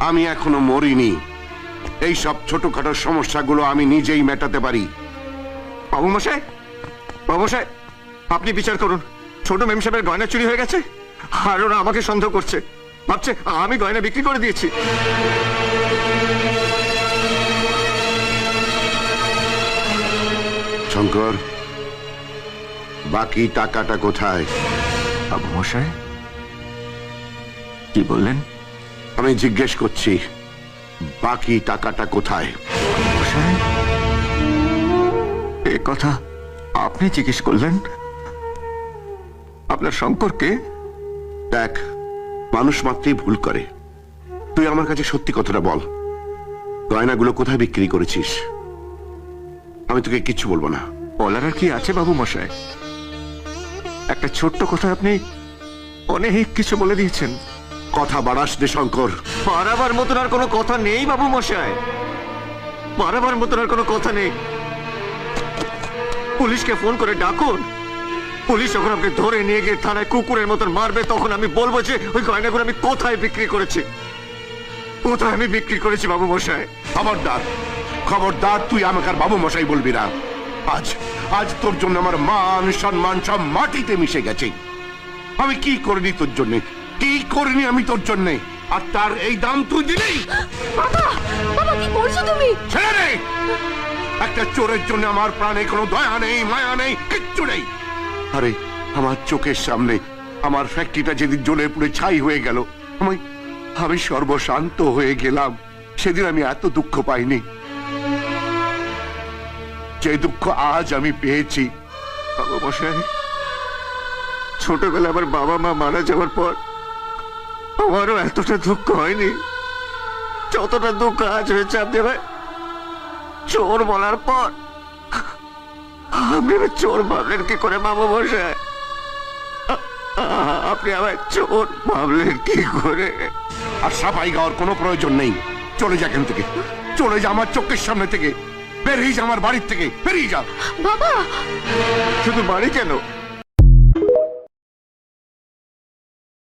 আমি এখনো মরিনি। এই সব ছোটখাটো সমস্যাগুলো আমি নিজেই মেটাতে পারি। বাবু মশাই, বাবু মশাই, আপনি বিচার করুন। ছোট মেম সাহেবের গয়না চুরি হয়ে গেছে, আর ওরা আমাকে সন্দেহ করছে, ভাবছে আমি গয়না বিক্রি করে দিয়েছি। শঙ্কর, বাকি টাকাটা কোথায়? বাবু মশাই, কি বললেন? আমি জিজ্ঞেস করছি, বাকি টাকাটা কোথায়? মশাই, এ কথা আপনি জিজ্ঞেস করলেন? আপনার শঙ্করকে? দেখ, মানুষ মাত্রই ভুল করে। তুই আমার কাছে সত্যি কথাটা বল, গয়নাগুলো কোথায় বিক্রি করেছিস? আমি তোকে কিচ্ছু বলবো না। বলার আর কি আছে বাবু মশাই? একটা ছোট্ট কথা আপনি অনেক কিছু বলে দিয়েছেন। কথা বাড়াস রে শঙ্কর। বাড়াবার মতন আর কোনো কথা নেই বাবু মশাই, বাড়াবার মতন আর কোনো কথা নেই। পুলিশকে ফোন করে ডাকুন, পুলিশ যখন আপনি ধরে নিয়ে গিয়ে থানায় কুকুরের মতন মারবে, তখন আমি বলবো যে ওই গয়নাগুলো আমি কোথায় বিক্রি করেছি, কোথায় আমি বিক্রি করেছি বাবু মশাই। খবরদার, খবরদার, তুই আমাকে আর বাবু মশাই বলবি না। আজ আজ তোর জন্য আমার মান সম্মান সব মাটিতে মিশে গেছে। আমি কি করিনি তোর জন্য, কি করিনি আমি তোর জন্য, আর তার এই দাম তুই দিলি? বাবা, বাবা কি করছো তুমি? ছেড়ে দে! একটা চোরের জন্য আমার প্রাণে কোনো দয়া নেই, মায়া নেই, কিচ্ছু নেই। আরে, আমার চোখের সামনে আমার ফ্যাক্টরিটা যেদিন জ্বলে পুড়ে ছাই হয়ে গেল, আমি সর্বশান্ত হয়ে গেলাম। সেদিন আমি এত দুঃখ পাইনি যে দুঃখ আজ আমি পেয়েছি। বাবু মশাই, ছোটবেলা আমার বাবা মা মারা যাওয়ার পর আমারও এতটা দুঃখ হয়নি যতটা দুঃখ আজ হয়েছে আপনি আমায় চোর বলার পর। আপনি আমায় চোর ভাবলেন কি করে বাবু মশাই? আপনি আমায় চোর ভাবলেন কি করে? আর সাফাই গাওয়ার কোনো প্রয়োজন নেই। চলে যা এখান থেকে, চলে যা আমার চোখের সামনে থেকে, বেরিয়ে যা আমার বাড়ির থেকে, বেরিয়ে যা। বাবা, শুধু বাড়ি কেন,